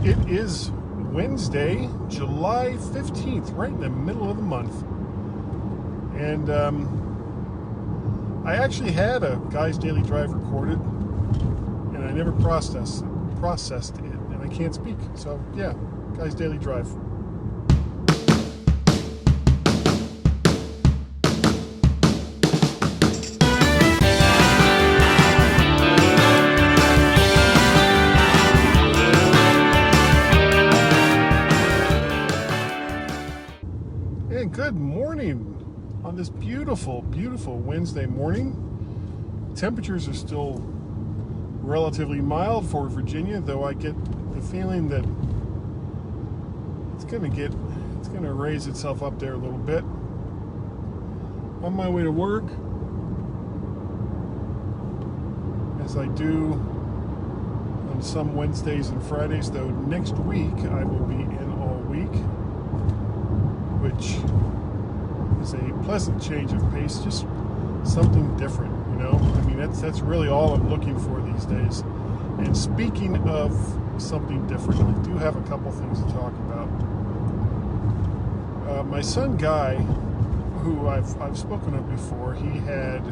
It is Wednesday, July 15th, right in the middle of the month. And I actually had a Guy's Daily Drive recorded, and I never processed it, and I can't speak. So, yeah, Guy's Daily Drive. And good morning on this beautiful, beautiful Wednesday morning. Temperatures are still relatively mild for Virginia, though I get the feeling that it's going to raise itself up there a little bit. On my way to work, as I do on some Wednesdays and Fridays, though next week I will be in all week, which is a pleasant change of pace, just something different, you know? I mean, that's really all I'm looking for these days. And speaking of something different, I do have a couple things to talk about. My son Guy, who I've spoken of before, he had,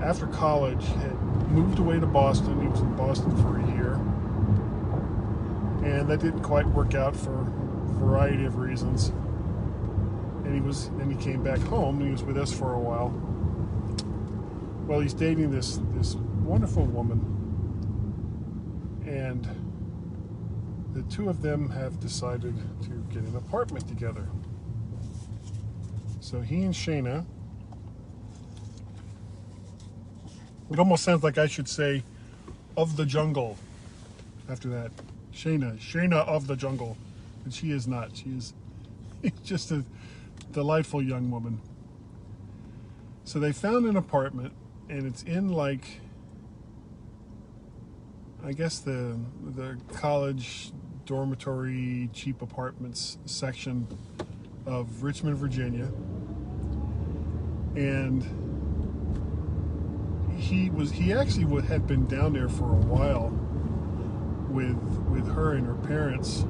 after college, had moved away to Boston. He was in Boston for a year. And that didn't quite work out for variety of reasons, and he came back home, and he was with us for a while. Well, he's dating this wonderful woman, and the two of them have decided to get an apartment together. So he and Shana, it almost sounds like I should say of the jungle after that. Shana of the jungle. And she is not. She is just a delightful young woman. So they found an apartment, and it's in, like, I guess the college dormitory cheap apartments section of Richmond, Virginia. And he actually had been down there for a while with her and her parents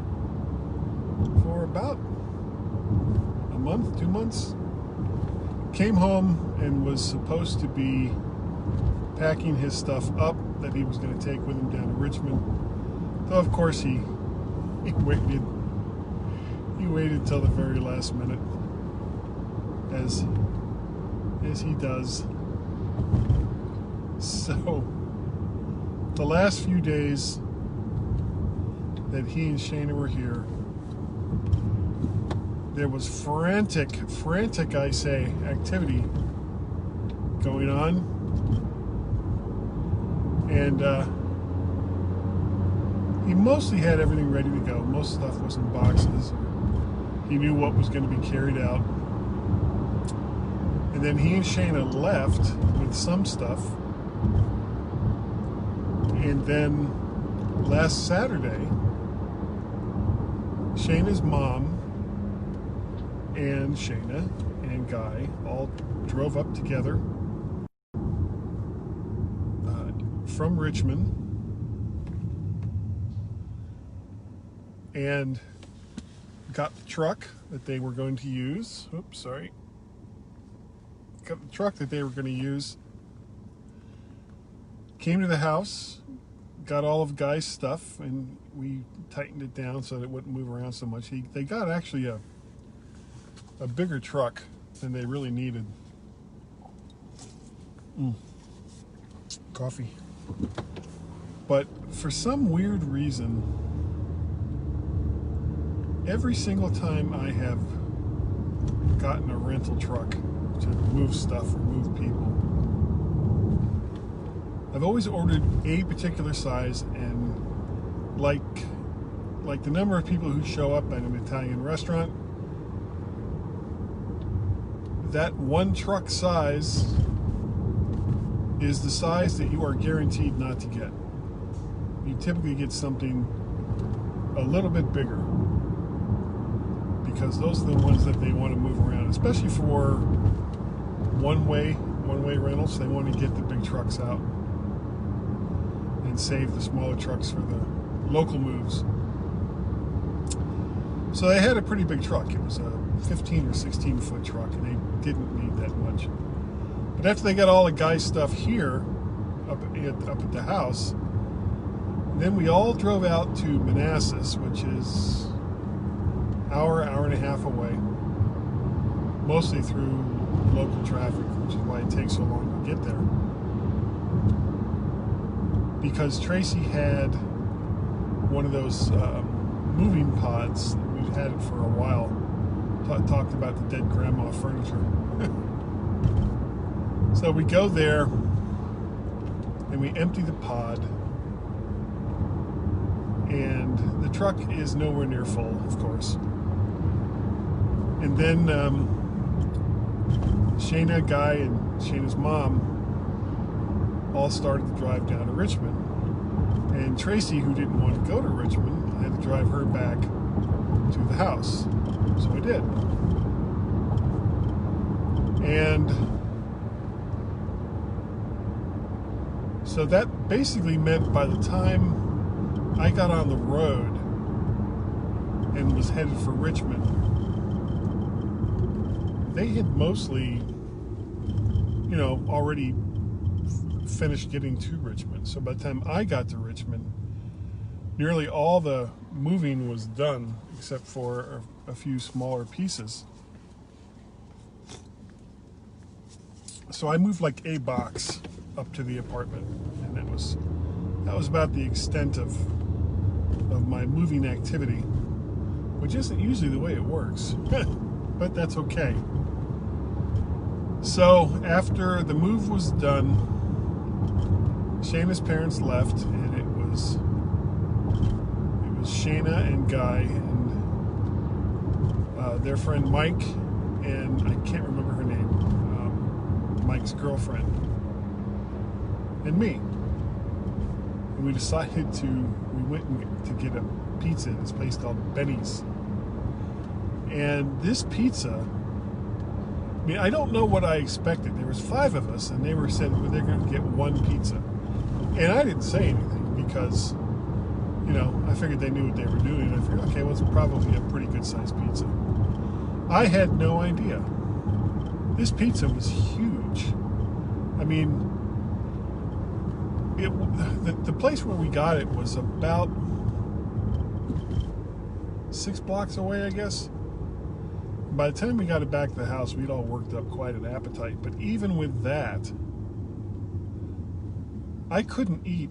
for about a month, 2 months. Came home and was supposed to be packing his stuff up that he was going to take with him down to Richmond. Though, of course, he waited till the very last minute, as he does. So, the last few days that he and Shana were here, there was frantic, I say, activity going on. And he mostly had everything ready to go. Most stuff was in boxes. He knew what was going to be carried out. And then he and Shana left with some stuff. And then last Saturday, Shana's mom and Shana and Guy all drove up together from Richmond and got the truck that they were going to use. Got the truck that they were going to use. Came to the house, got all of Guy's stuff, and we tightened it down so that it wouldn't move around so much. They got actually a bigger truck than they really needed. Coffee. But for some weird reason, every single time I have gotten a rental truck to move stuff or move people, I've always ordered a particular size, and like the number of people who show up at an Italian restaurant, that one truck size is the size that you are guaranteed not to get. You typically get something a little bit bigger, because those are the ones that they want to move around, especially for one-way rentals. They want to get the big trucks out and save the smaller trucks for local moves. So they had a pretty big truck. It was a 15 or 16 foot truck, and they didn't need that much. But after they got all the guy stuff here, up at the house, then we all drove out to Manassas, which is hour and a half away, mostly through local traffic, which is why it takes so long to get there. Because Tracy had one of those moving pods. We've had it for a while. Talked about the dead grandma furniture. So we go there and we empty the pod, and the truck is nowhere near full, of course. And then Shana, Guy, and Shana's mom all started to drive down to Richmond. And Tracy, who didn't want to go to Richmond, I had to drive her back to the house. So I did. And so that basically meant by the time I got on the road and was headed for Richmond, they had mostly, already finished getting to Richmond. So by the time I got to Richmond, nearly all the moving was done except for a few smaller pieces. So I moved like a box up to the apartment, and that was about the extent of my moving activity, which isn't usually the way it works. But that's okay. So after the move was done, Shana's parents left, and it was Shana and Guy and their friend Mike, and I can't remember her name, Mike's girlfriend, and me. And we went to get a pizza at this place called Benny's. And this pizza, I don't know what I expected. There was 5 of us, and they said they're going to get one pizza. And I didn't say anything because, I figured they knew what they were doing. I figured, okay, well, it's probably a pretty good sized pizza. I had no idea. This pizza was huge. The place where we got it was about 6 blocks away, I guess. By the time we got it back to the house, we'd all worked up quite an appetite. But even with that, I couldn't eat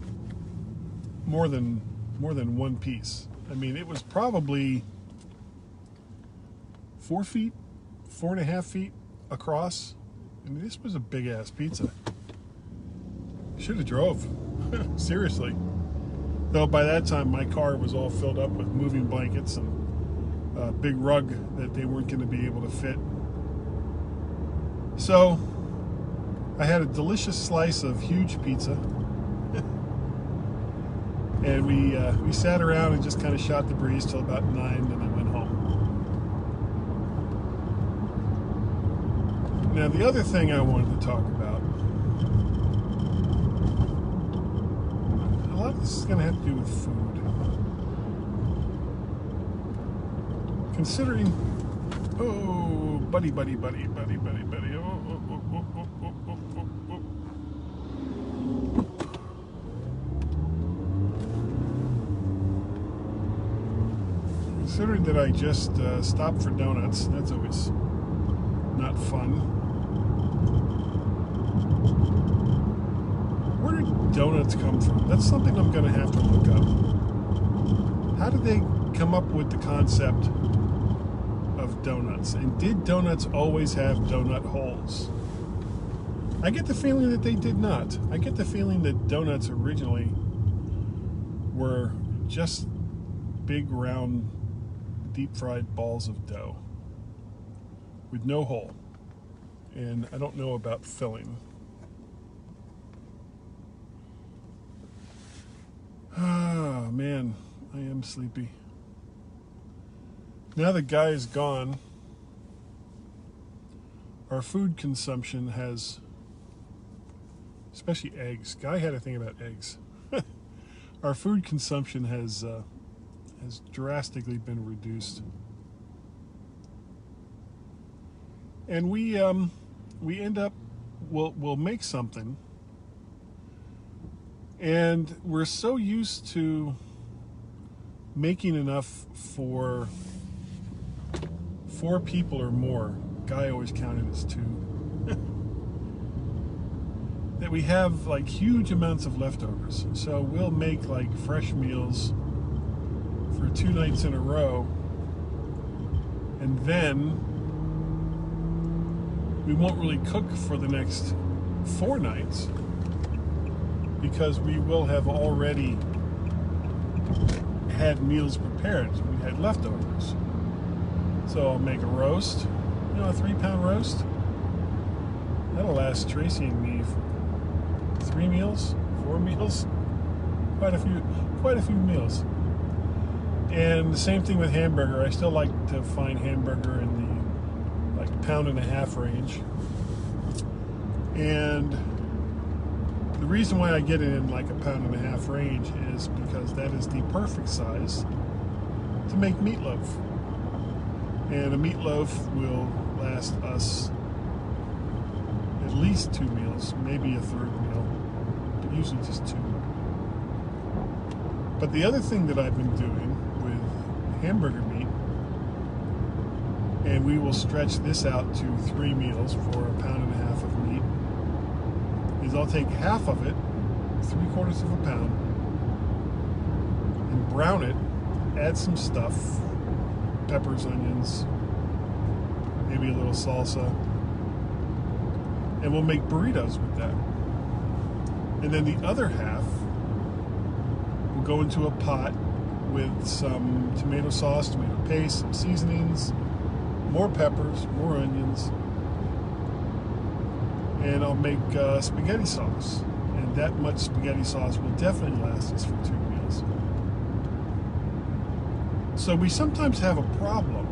more than one piece. It was probably 4.5 feet across. This was a big ass pizza. Should have drove. Seriously. Though by that time my car was all filled up with moving blankets and a big rug that they weren't going to be able to fit. So I had a delicious slice of huge pizza. And we sat around and just kind of shot the breeze till about 9, and I went home. Now, the other thing I wanted to talk about, a lot of this is going to have to do with food. Considering, buddy. Considering that I just stopped for donuts, that's always not fun. Where did donuts come from? That's something I'm going to have to look up. How did they come up with the concept of donuts? And did donuts always have donut holes? I get the feeling that they did not. I get the feeling that donuts originally were just big, round, deep-fried balls of dough with no hole. And I don't know about filling. Ah, man, I am sleepy. Now that Guy is gone, our food consumption has, especially eggs. Guy had a thing about eggs. our food consumption has drastically been reduced, and we end up we'll make something, and we're so used to making enough for 4 people or more. Guy always counted as 2. That we have like huge amounts of leftovers. So we'll make like fresh meals for 2 nights in a row, and then we won't really cook for the next 4 nights because we will have already had meals prepared. We had leftovers. So I'll make a roast, a 3-pound roast. That'll last Tracy and me for 3 meals, 4 meals, quite a few meals. And the same thing with hamburger. I still like to find hamburger in the like 1.5 pound range. And the reason why I get it in like 1.5 pound range is because that is the perfect size to make meatloaf. And a meatloaf will last us at least 2 meals, maybe a 3rd meal, but usually just 2. But the other thing that I've been doing with hamburger meat, and we will stretch this out to 3 meals for 1.5 pounds of meat, is I'll take half of it, 3/4 pound, and brown it, add some stuff, peppers, onions, maybe a little salsa, and we'll make burritos with that. And then the other half will go into a pot with some tomato sauce, tomato paste, some seasonings, more peppers, more onions, and I'll make spaghetti sauce. And that much spaghetti sauce will definitely last us for 2 meals. So we sometimes have a problem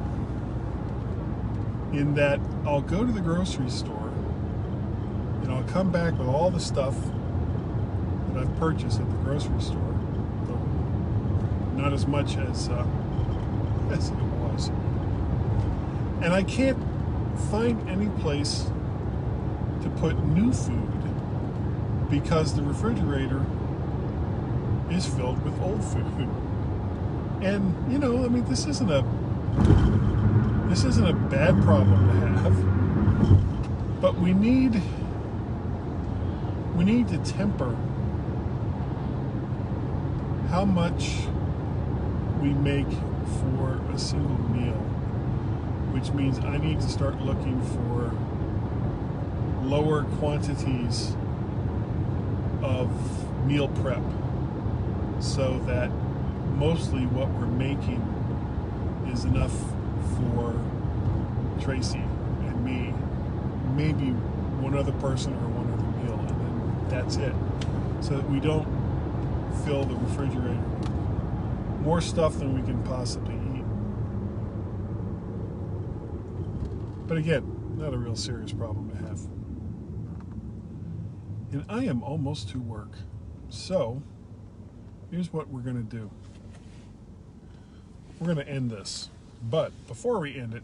in that I'll go to the grocery store and I'll come back with all the stuff that I've purchased at the grocery store, though not as much as it was. And I can't find any place to put new food because the refrigerator is filled with old food. And this isn't a bad problem to have, but we need to temper how much we make for a single meal, which means I need to start looking for lower quantities of meal prep so that mostly what we're making is enough for Tracy and me, maybe one other person or one other meal, and then that's it, so that we don't fill the refrigerator with more stuff than we can possibly eat. But again, not a real serious problem to have. And I am almost to work, so here's what we're going to do. We're going to end this. But before we end it,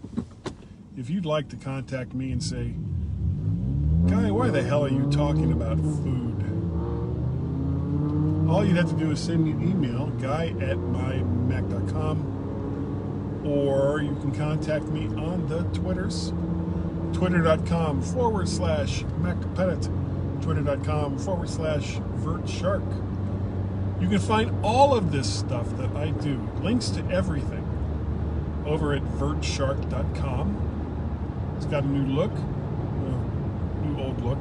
if you'd like to contact me and say, Guy, why the hell are you talking about food? All you'd have to do is send me an email, guy@mymac.com, or you can contact me on the Twitters, twitter.com/MacPettit, twitter.com/VertShark. You can find all of this stuff that I do, links to everything, over at vertshark.com. It's got a new look, new old look.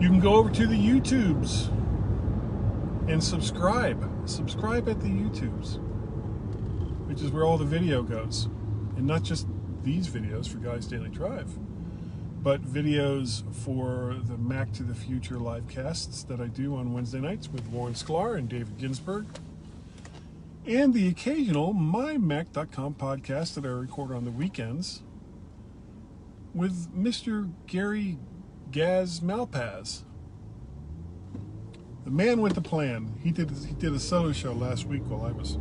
You can go over to the YouTubes and subscribe. Subscribe at the YouTubes, which is where all the video goes. And not just these videos for Guy's Daily Drive, but videos for the Mac to the Future live casts that I do on Wednesday nights with Warren Sklar and David Ginsburg, and the occasional MyMac.com podcast that I record on the weekends with Mr. Gary Gaz Malpaz. The man with the plan. He did a solo show last week while I was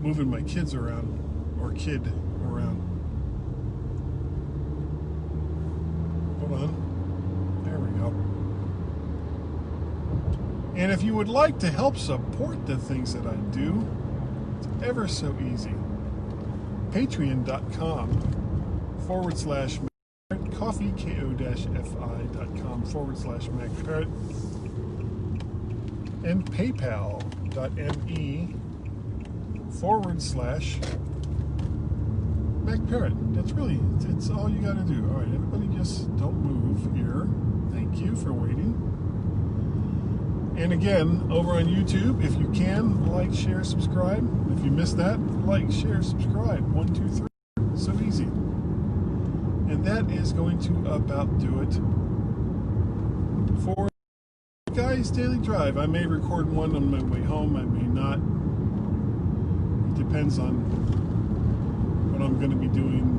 moving my kids around, or kid around. Hold on. There we go. And if you would like to help support the things that I do, it's ever so easy. Patreon.com/coffee, ko-fi.com/MacParrot, and PayPal.me/MacParrot. That's really, it's all you got to do. All right, everybody just don't move here. Thank you for waiting. And again, over on YouTube, if you can, like, share, subscribe. If you missed that, like, share, subscribe. 1, 2, 3. So easy. And that is going to about do it for Guy's Daily Drive. I may record one on my way home. I may not. It depends on what I'm going to be doing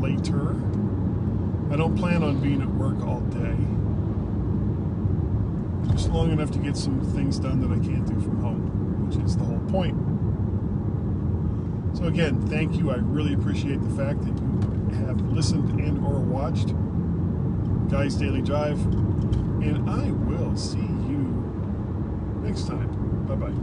later. I don't plan on being at work all day. Just long enough to get some things done that I can't do from home, which is the whole point. So again, thank you. I really appreciate the fact that you have listened and or watched Guy's Daily Drive, and I will see you next time. Bye-bye.